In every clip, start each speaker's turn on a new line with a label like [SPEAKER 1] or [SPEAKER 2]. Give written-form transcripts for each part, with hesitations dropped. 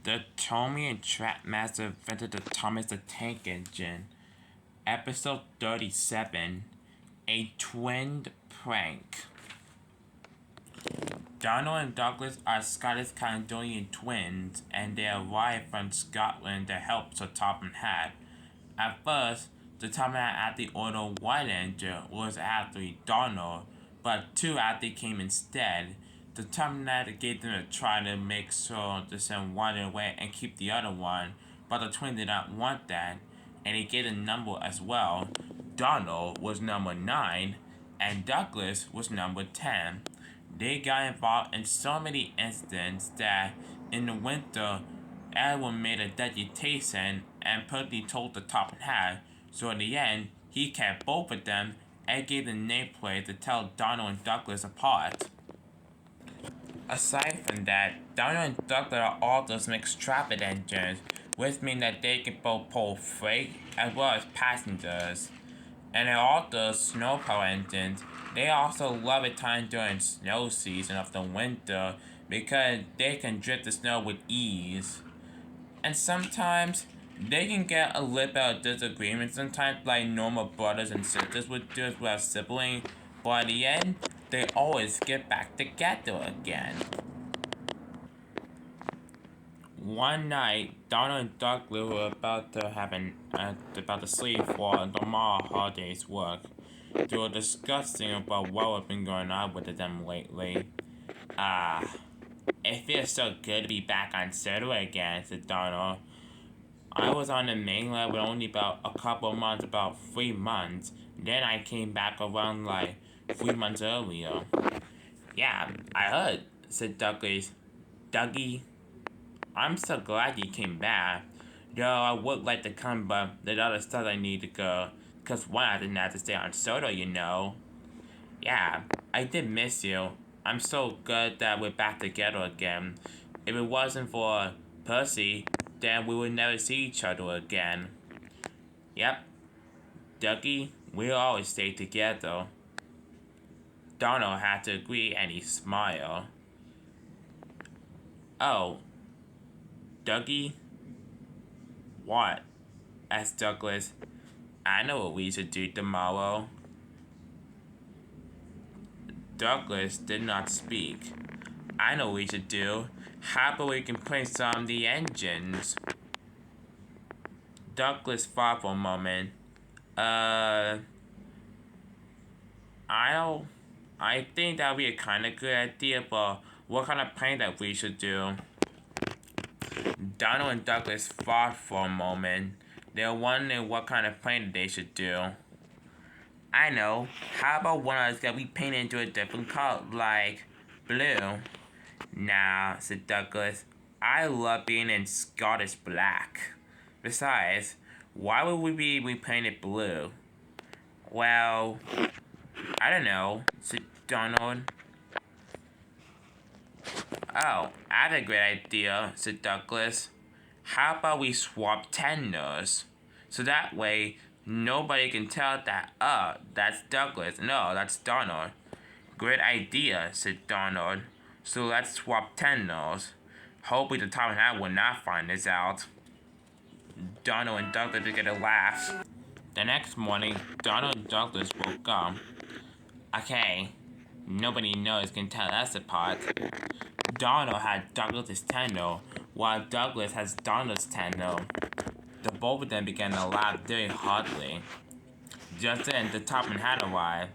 [SPEAKER 1] The Tomy and Trackmaster invented the Thomas the Tank Engine. Episode 37, A Twin Prank. Donald and Douglas are Scottish Caledonian twins, and they arrived from Scotland to help Sir Topham Hatt. At first, the Topham Hatt actually ordered one engine was actually Donald, but two actually came instead. The Topham Hatt gave them a try to make sure to send one away and keep the other one, but the twin did not want that, and he gave a number as well. Donald was number 9, and Douglas was number 10. They got involved in so many incidents that in the winter, everyone made a deputation and Purdy told the Topham Hatt, so in the end, he kept both of them and gave the nameplate to tell Donald and Douglas apart. Aside from that, Donald and Douglas are also some extravagant engines, which means that they can both pull freight as well as passengers. And they're also snow power engines. They also love a time during snow season of the winter because they can drift the snow with ease. And sometimes they can get a little bit of disagreement, sometimes like normal brothers and sisters would do as well as siblings, but at the end, they always get back together again. One night, Donald and Douglas were about to sleep for tomorrow holiday's work. They were discussing about what had been going on with them lately. It feels so good to be back on Saturday again, said Donald. I was on the mainland with only about a couple of months, about 3 months. Then I came back around like 3 months earlier. Yeah, I heard, said Douglas. Dougie, I'm so glad you came back. Though I would like to come, but there's other stuff I need to go. Because one, I didn't have to stay on Soda, you know. Yeah, I did miss you. I'm so good that we're back together again. If it wasn't for Percy, then we would never see each other again. Yep. Dougie, we'll always stay together. Donald had to agree and he smiled. Oh, Dougie? What? Asked Douglas. I know what we should do tomorrow. Douglas did not speak. I know what we should do. How about we can play some of the engines? Douglas thought for a moment. I think that would be a kind of good idea, but what kind of plane that we should do? Donald and Douglas thought for a moment. They were wondering what kind of plane they should do. I know. How about one of us that we paint into a different color, like blue? Nah, said Douglas. I love being in Scottish black. Besides, why would we be repainted blue? Well, I don't know, said Donald. Oh, that's a great idea, said Douglas. How about we swap tenders? So that way, nobody can tell that, that's Douglas. No, that's Donald. Great idea, said Donald. So let's swap tenders. Hopefully the Topham Hatt will not find this out. Donald and Douglas began to laugh. The next morning, Donald and Douglas woke up. Okay, nobody knows can tell us apart. Donald had Douglas's tender, while Douglas has Donald's tender. The both of them began to laugh very heartily. Just then, the Topham Hatt arrived.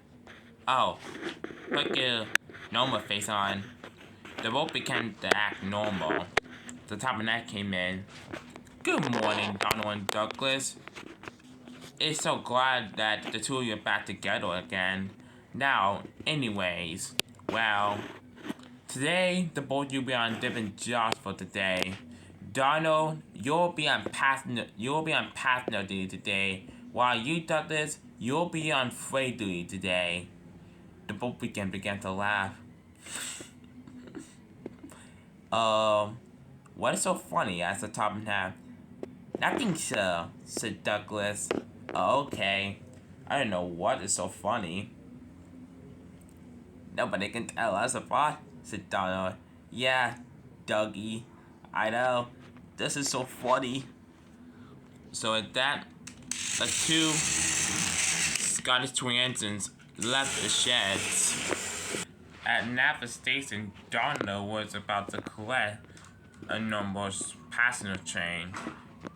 [SPEAKER 1] Oh, put your normal face on. They both began to act normal. The Topham Hatt came in. Good morning, Donald and Douglas. It's so glad that the two of you are back together again. Now, anyways, well, today the both of you will be on different jobs for today. Donald, you'll be on passenger duty today, while you, Douglas, you'll be on freight duty today. The both began to laugh. What is so funny? Asked the Topham Hatt. Nothing, sir, said Douglas. Okay. I don't know what is so funny. Nobody can tell us apart, said Donald. Yeah, Dougie. I know. this is so funny. So at that, the two Scottish twin engines left the sheds. At Napa Station, Donna was about to collect a normal passenger train.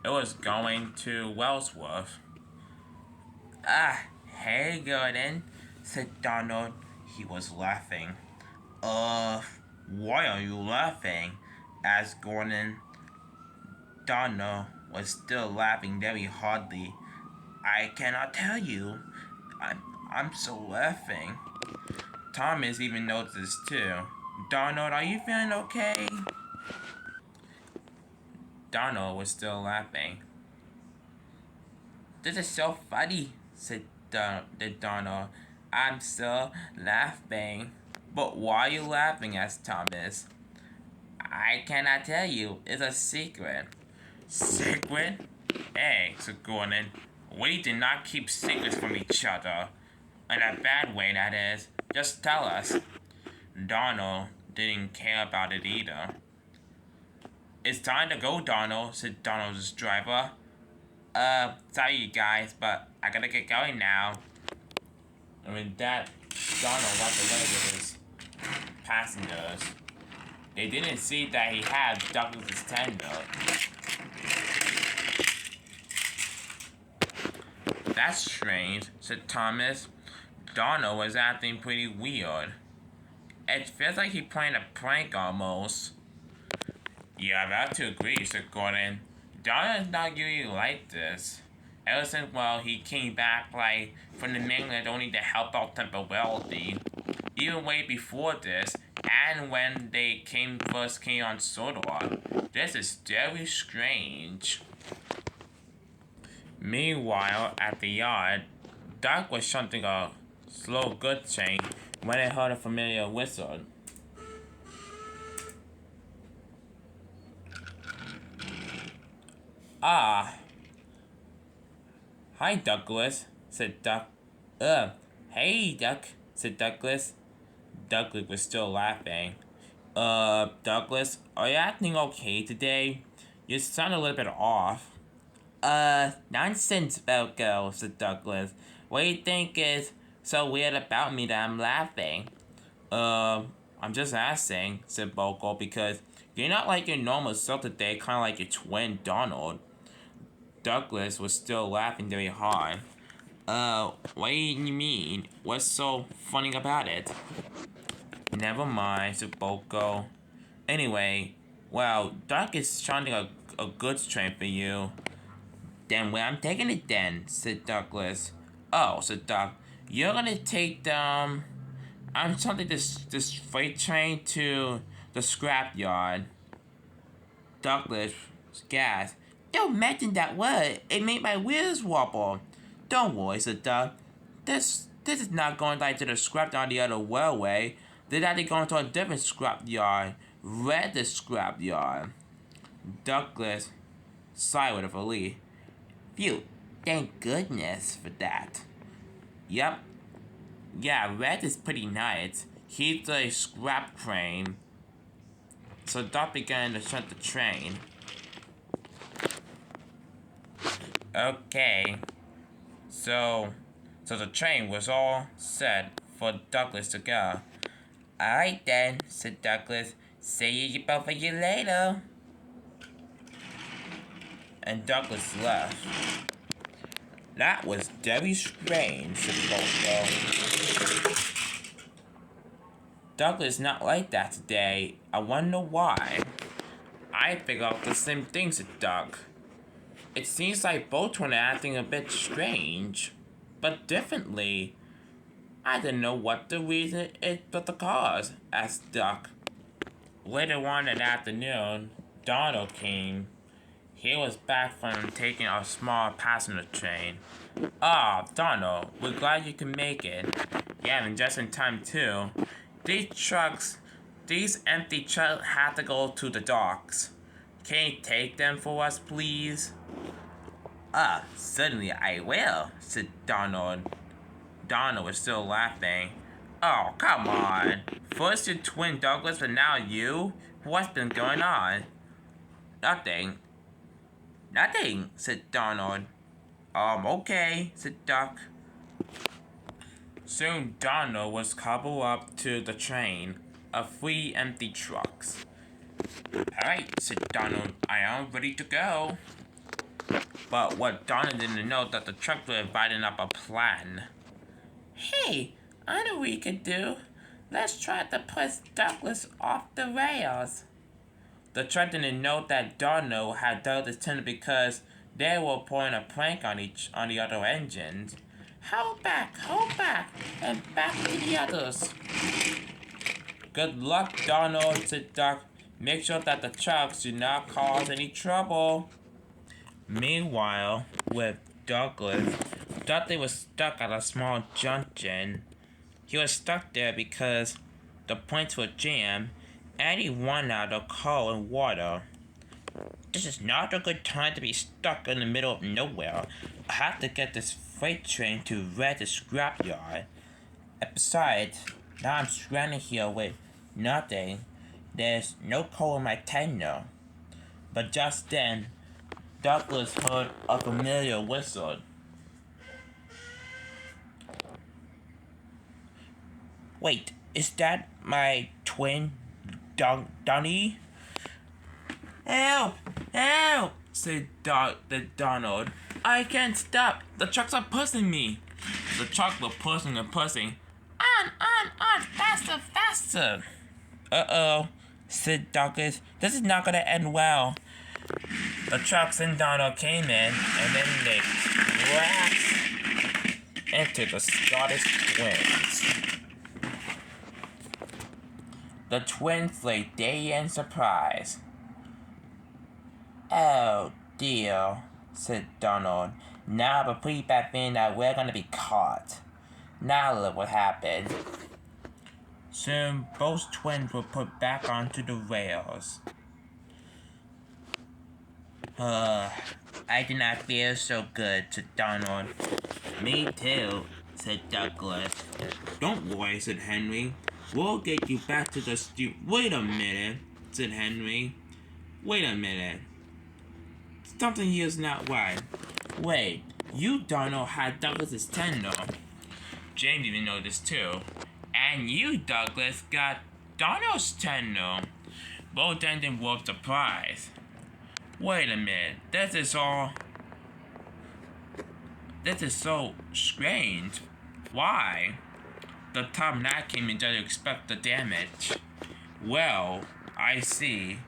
[SPEAKER 1] It was going to Wellsworth. Hey Gordon, said Donald. He was laughing. Why are you laughing? Asked Gordon. Donald was still laughing very hardly. I cannot tell you. I'm so laughing. Thomas even noticed too. Donald, are you feeling okay? Donald was still laughing. This is so funny, said Donald. I'm still laughing. But why are you laughing? Asked Thomas. I cannot tell you. It's a secret. Secret? Hey, said Gordon. We do not keep secrets from each other. In a bad way, that is. Just tell us. Donald didn't care about it either. It's time to go, Donald, said Donald's driver. Sorry you guys, but I gotta get going now. And with that, Donald walked away with his passengers. They didn't see that he had Douglas's tender. That's strange, said Thomas. Donald was acting pretty weird. It feels like he playing a prank almost. Yeah, I've got to agree, said Gordon. Donald's not usually like this. Ever since, well, he came back, like, from the mainland only to help out temporarily. Even way before this, and when they first came on Sodor. This is very strange. Meanwhile, at the yard, Doc was shunting a slow goods train when it heard a familiar whistle. Ah. Hi, Douglas, said Duck. Hey, Duck, said Douglas. Douglas was still laughing. Douglas, are you acting okay today? You sound a little bit off. Nonsense, Belko, said Douglas. What do you think is so weird about me that I'm laughing? I'm just asking, said Belko, because you're not like your normal self today, kind of like your twin, Donald. Douglas was still laughing very hard. What do you mean? What's so funny about it? Never mind, said Belko. Anyway, well, Doc is trying a goods train for you. Then where I'm taking it then, said Douglas. Oh, said Doc. You're gonna take I'm taking this freight train to the scrapyard. Douglas gasped. Don't mention that word. It made my wheels wobble. Don't worry, said Doc. This is not going like to the scrapyard on the other railway. They're actually going to a different scrapyard. Red the scrapyard. Douglas sighed with relief. Phew, thank goodness for that. Yep. Yeah, Red is pretty nice. He's a scrap train. So Doc began to shunt the train. Okay. So the train was all set for Douglas to go. Alright then, said Douglas. See you both of you later. And Douglas left. That was very strange, said Bobo. Douglas not like that today. I wonder why. I figured out the same thing, said Doug. It seems like both were acting a bit strange, but differently. I didn't know what the reason is but the cause, asked Duck. Later on that afternoon, Donald came. He was back from taking a small passenger train. Ah, Donald, we're glad you can make it. Yeah, and just in time too. These empty trucks have to go to the docks. Can you take them for us, please? Certainly I will, said Donald. Donald was still laughing. Oh, come on. First your twin Douglas, but now you? What's been going on? Nothing. Nothing, said Donald. Okay, said Duck. Soon Donald was cobbled up to the train of 3 empty trucks. Alright, said Donald, I am ready to go. But what Donald didn't know that the trucks were writing up a plan. Hey, I know what we could do. Let's try to push Douglas off the rails. The truck didn't know that Donald had done this tender because they were pulling a prank on the other engines. Hold back, and back to the others. Good luck, Donald, said Duck. Make sure that the trucks do not cause any trouble. Meanwhile, with Douglas, Dudley was stuck at a small junction. He was stuck there because the points were jammed and he ran out of coal and water. This is not a good time to be stuck in the middle of nowhere. I have to get this freight train to Red's scrapyard. And besides, now I'm stranded here with nothing. There's no coal in my tender. But just then, Douglas heard a familiar whistle. Wait, is that my twin, Donnie? Help! Help! Said Donald. I can't stop. The trucks are pushing me. The trucks were pushing and pushing. On, faster, faster. Uh-oh, said Douglas. This is not gonna end well. The trucks and Donald came in, and then they crashed into the Scottish twins. The twins lay dead in surprise. Oh dear, said Donald. Now I have a pretty bad feeling that we're gonna be caught. Now look what happened. Soon both twins were put back onto the rails. I do not feel so good, said Donald. Me too, said Douglas. Don't worry, said Henry. We'll get you back to the Wait a minute, said Henry. Wait a minute. Something here is not right. Wait, you, Donald, had Douglas's tender. James even noticed too. And you, Douglas, got Donald's tender. Both ended with surprise. Wait a minute, this is so strange. Why? The top knot came in to expect the damage. Well, I see.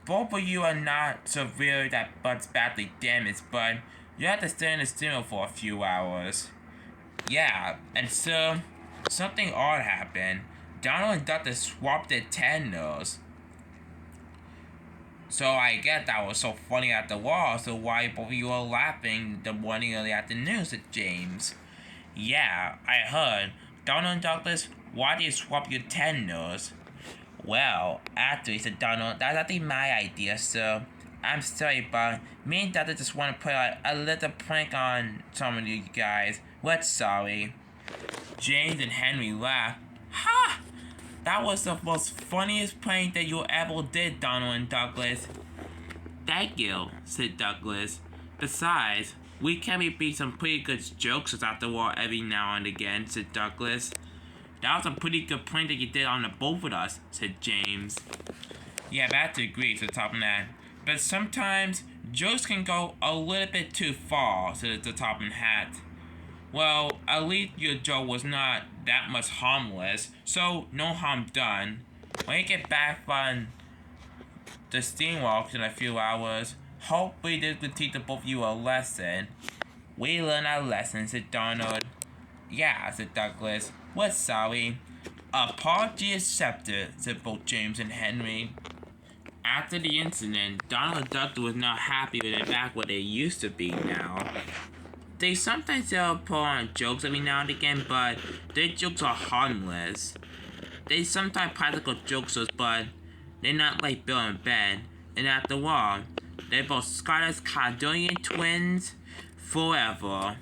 [SPEAKER 1] Both of you are not severe that but badly damaged, but you have to stay in the steamer for a few hours. Yeah, and so something odd happened. Donald and Dr. swapped their tenders. So I guess that was so funny at the wall, so why both of you were laughing the morning of the afternoon, said James. Yeah, I heard. Donald and Douglas, why did you swap your tenders? Well, actually, said Donald, that's actually my idea, sir. I'm sorry, but me and Douglas just want to put a little prank on some of you guys. We're sorry. James and Henry laughed. Ha! That was the most funniest prank that you ever did, Donald and Douglas. Thank you, said Douglas. Besides, we can be some pretty good jokesters after all every now and again, said Douglas. That was a pretty good prank that you did on the both of us, said James. Yeah, I have to agree, said Top Hat. But sometimes jokes can go a little bit too far, said the Top Hat. Well, at least your joke was not that much harmless, so no harm done. When you get back from the steamwalks in a few hours, hopefully this will teach the both of you a lesson. We learned our lesson, said Donald. Yeah, said Douglas. We're sorry. Apology accepted, said both James and Henry. After the incident, Donald and Douglas was not happy with it back where they used to be now. They sometimes pull on jokes every now and again, but their jokes are harmless. They sometimes practical jokesters, but they're not like Bill and Ben. And after all, they're both Scottish Caledonian twins forever.